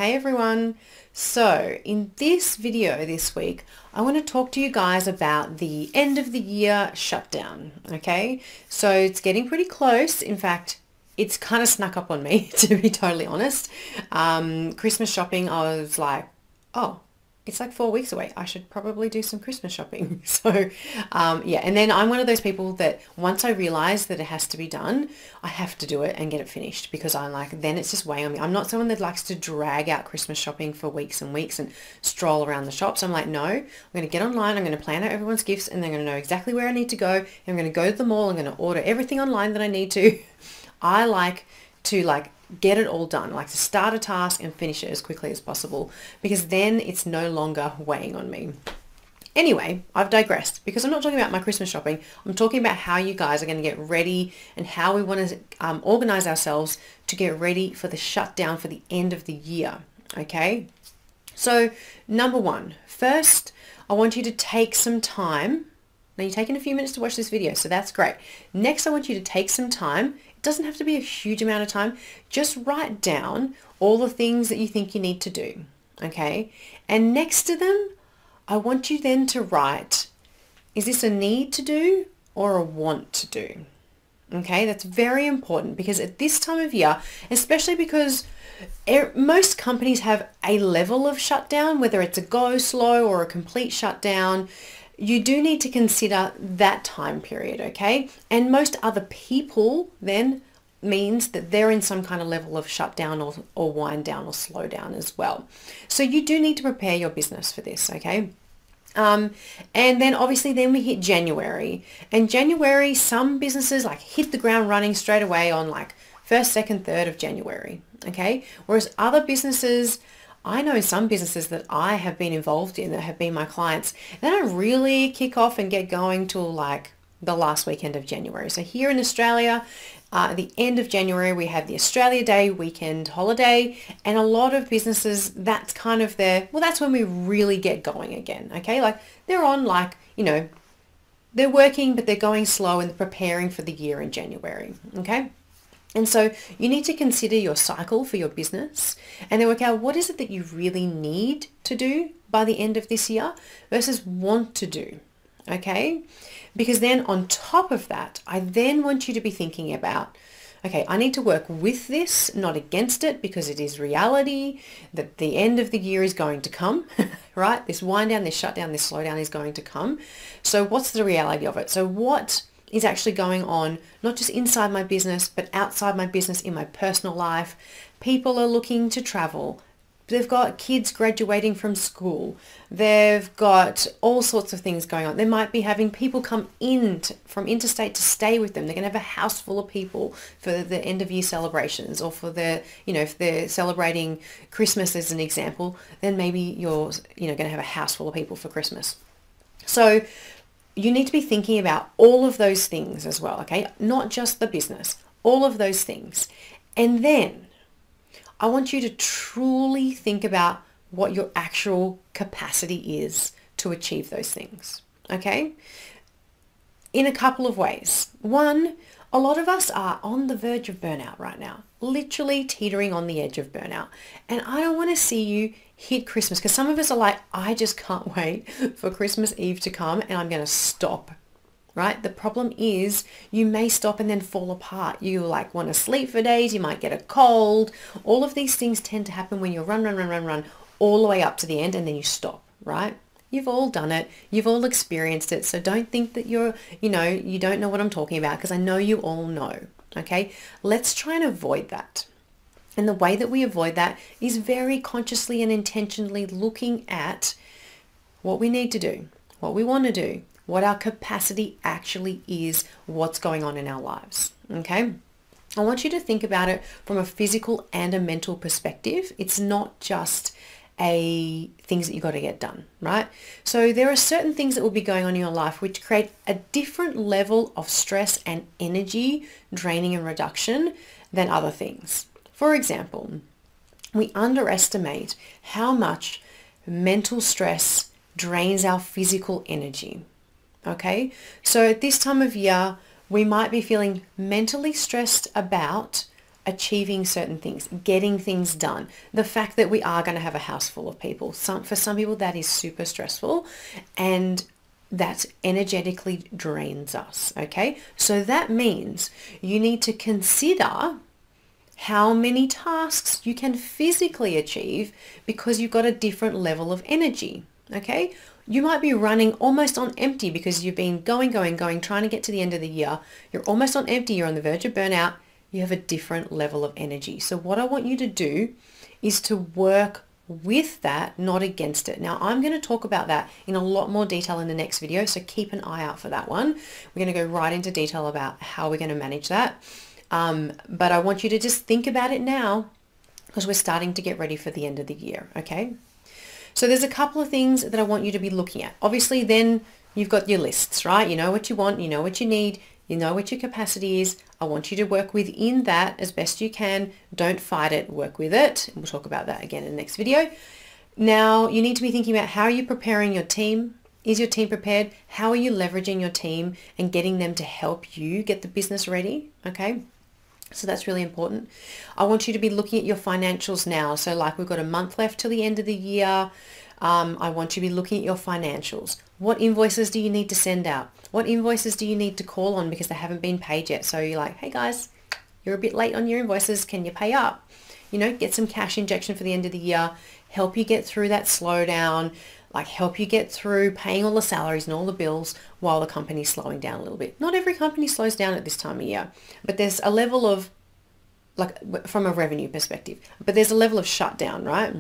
Hey everyone. So in this video this week, I want to talk to you guys about the end of the year shutdown. Okay, so it's getting pretty close. In fact, it's kind of snuck up on me, to be totally honest. Christmas shopping, I was like, oh, it's like 4 weeks away. I should probably do some Christmas shopping. So yeah, and then I'm one of those people that once I realize that it has to be done, I have to do it and get it finished, because I'm like, then it's just weighing on me. I'm not someone that likes to drag out Christmas shopping for weeks and weeks and stroll around the shops. I'm like, no, I'm going to get online. I'm going to plan out everyone's gifts and they're going to know exactly where I need to go. And I'm going to go to the mall. I'm going to order everything online that I need to. I like to get it all done. I like to start a task and finish it as quickly as possible, because then it's no longer weighing on me. Anyway, I've digressed, because I'm not talking about my Christmas shopping. I'm talking about how you guys are going to get ready and how we want to organize ourselves to get ready for the shutdown for the end of the year. Okay. So number one, first, I want you to take some time. Now you're taking a few minutes to watch this video, so that's great. Next, I want you to take some time. It doesn't have to be a huge amount of time. Just write down all the things that you think you need to do, okay? And next to them, I want you then to write, is this a need to do or a want to do? Okay, that's very important, because at this time of year, especially because most companies have a level of shutdown, whether it's a go slow or a complete shutdown, you do need to consider that time period, okay? And most other people then means that they're in some kind of level of shutdown or wind down or slow down as well. So you do need to prepare your business for this, okay? And then obviously then we hit January. And January, some businesses hit the ground running straight away on 1st, 2nd, 3rd of January, okay? Whereas other businesses, I know some businesses that I have been involved in that have been my clients, they don't really kick off and get going till the last weekend of January. So here in Australia, at the end of January, we have the Australia Day weekend holiday, and a lot of businesses, that's kind of that's when we really get going again, okay? They're on they're working, but they're going slow and preparing for the year in January, okay? And so you need to consider your cycle for your business and then work out what is it that you really need to do by the end of this year versus want to do, okay? Because then on top of that, I then want you to be thinking about, okay, I need to work with this, not against it, because it is reality that the end of the year is going to come, right? This wind down, this shutdown, this slowdown is going to come. So what's the reality of it? So what is actually going on, not just inside my business, but outside my business in my personal life? People are looking to travel. They've got kids graduating from school. They've got all sorts of things going on. They might be having people come in from interstate to stay with them. They're going to have a house full of people for the end of year celebrations, or for if they're celebrating Christmas as an example, then maybe you're, going to have a house full of people for Christmas. So you need to be thinking about all of those things as well, okay? Not just the business, all of those things. And then I want you to truly think about what your actual capacity is to achieve those things, okay? In a couple of ways. One, a lot of us are on the verge of burnout right now, literally teetering on the edge of burnout. And I don't want to see you hit Christmas, because some of us are like, I just can't wait for Christmas Eve to come and I'm going to stop, right? The problem is you may stop and then fall apart. You want to sleep for days. You might get a cold. All of these things tend to happen when you run all the way up to the end and then you stop, right? You've all done it. You've all experienced it. So don't think that you don't know what I'm talking about, because I know you all know, okay? Let's try and avoid that. And the way that we avoid that is very consciously and intentionally looking at what we need to do, what we want to do, what our capacity actually is, what's going on in our lives, okay? I want you to think about it from a physical and a mental perspective. It's not just things that you got to get done, right? So there are certain things that will be going on in your life which create a different level of stress and energy draining and reduction than other things. For example, we underestimate how much mental stress drains our physical energy, okay? So at this time of year, we might be feeling mentally stressed about achieving certain things, getting things done. The fact that we are going to have a house full of people. For some people that is super stressful, and that energetically drains us, okay? So that means you need to consider how many tasks you can physically achieve because you've got a different level of energy, okay? You might be running almost on empty because you've been going, trying to get to the end of the year. You're almost on empty. You're on the verge of burnout. You have a different level of energy. So what I want you to do is to work with that, not against it. Now, I'm going to talk about that in a lot more detail in the next video, so keep an eye out for that one. We're going to go right into detail about how we're going to manage that. But I want you to just think about it now because we're starting to get ready for the end of the year, okay? So there's a couple of things that I want you to be looking at. Obviously, then you've got your lists, right? You know what you want, you know what you need, you know what your capacity is. I want you to work within that as best you can. Don't fight it, work with it. We'll talk about that again in the next video. Now, you need to be thinking about how are you preparing your team? Is your team prepared? How are you leveraging your team and getting them to help you get the business ready? Okay. So that's really important. I want you to be looking at your financials now. So like we've got a month left till the end of the year. I want you to be looking at your financials. What invoices do you need to send out? What invoices do you need to call on because they haven't been paid yet? So you're like, hey guys, you're a bit late on your invoices. Can you pay up? You know, get some cash injection for the end of the year, help you get through that slowdown, like help you get through paying all the salaries and all the bills while the company's slowing down a little bit. Not every company slows down at this time of year, but there's a level of, like from a revenue perspective, but there's a level of shutdown, right?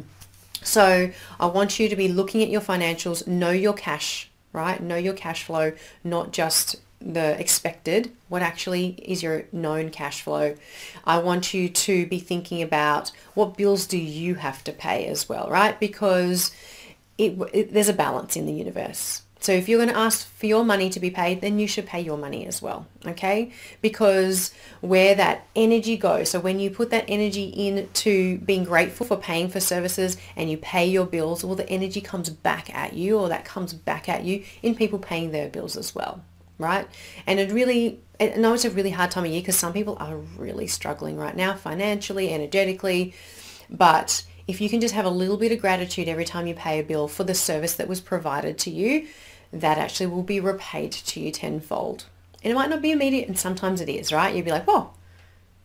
So I want you to be looking at your financials, know your cash, right? Know your cash flow, not just the expected, what actually is your known cash flow. I want you to be thinking about what bills do you have to pay as well, right? Because there's a balance in the universe. So if you're going to ask for your money to be paid, then you should pay your money as well, okay? Because where that energy goes, so when you put that energy into being grateful for paying for services and you pay your bills, well, the energy comes back at you, or that comes back at you in people paying their bills as well, right? And I know it's a really hard time of year because some people are really struggling right now financially, energetically, but if you can just have a little bit of gratitude every time you pay a bill for the service that was provided to you, that actually will be repaid to you tenfold. And it might not be immediate, and sometimes it is, right? You'll be like, whoa,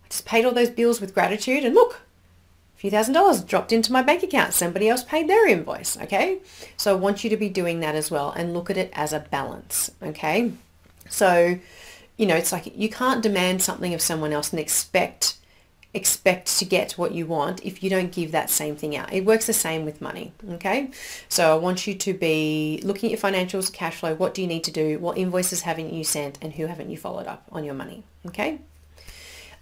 I just paid all those bills with gratitude, and look, a few $1,000s dropped into my bank account. Somebody else paid their invoice, okay? So I want you to be doing that as well and look at it as a balance, okay? So, you know, it's like you can't demand something of someone else and expect to get what you want if you don't give that same thing out. It works the same with money, okay? So I want you to be looking at your financials, cash flow, what do you need to do, what invoices haven't you sent, and who haven't you followed up on your money, okay?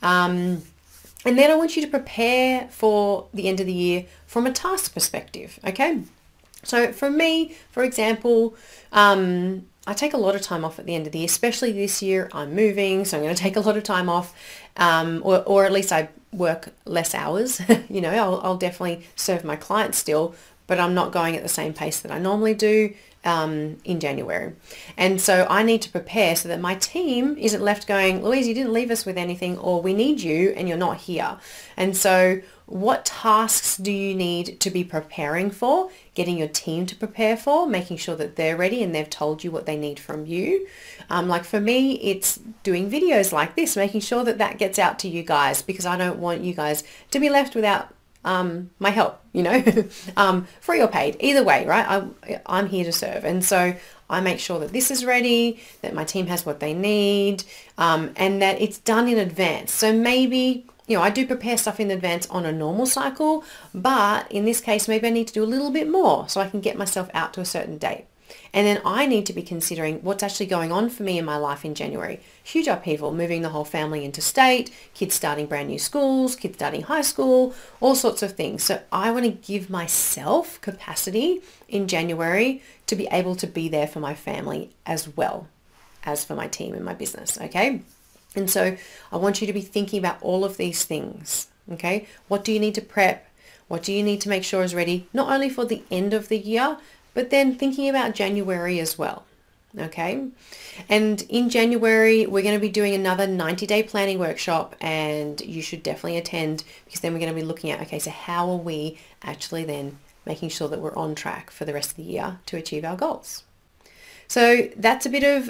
And then I want you to prepare for the end of the year from a task perspective, okay? So for me, for example, I take a lot of time off at the end of the year, especially this year. I'm moving, so I'm going to take a lot of time off, or at least I work less hours. You know, I'll definitely serve my clients still, but I'm not going at the same pace that I normally do in January. And so I need to prepare so that my team isn't left going, Louise, you didn't leave us with anything, or we need you and you're not here. And so what tasks do you need to be preparing for, getting your team to prepare for, making sure that they're ready and they've told you what they need from you. Like for me, it's doing videos like this, making sure that that gets out to you guys, because I don't want you guys to be left without my help, you know, free or paid, either way, right? I'm here to serve. And so I make sure that this is ready, that my team has what they need, and that it's done in advance. So maybe, you know, I do prepare stuff in advance on a normal cycle, but in this case, maybe I need to do a little bit more so I can get myself out to a certain date. And then I need to be considering what's actually going on for me in my life in January. Huge upheaval, moving the whole family interstate, kids starting brand new schools, kids starting high school, all sorts of things. So I want to give myself capacity in January to be able to be there for my family as well as for my team and my business, okay? And so I want you to be thinking about all of these things, okay? What do you need to prep? What do you need to make sure is ready, not only for the end of the year, but then thinking about January as well, Okay. And in January, we're going to be doing another 90-day planning workshop, and you should definitely attend, because then we're going to be looking at, okay, so how are we actually then making sure that we're on track for the rest of the year to achieve our goals? So that's a bit of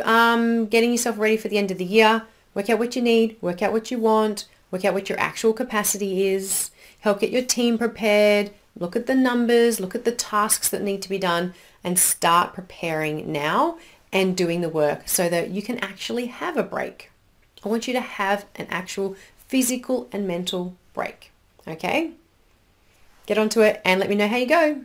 getting yourself ready for the end of the year. Work out what you need, work out what you want, work out what your actual capacity is, help get your team prepared, look at the numbers, look at the tasks that need to be done, and start preparing now and doing the work so that you can actually have a break. I want you to have an actual physical and mental break. Okay? Get onto it and let me know how you go.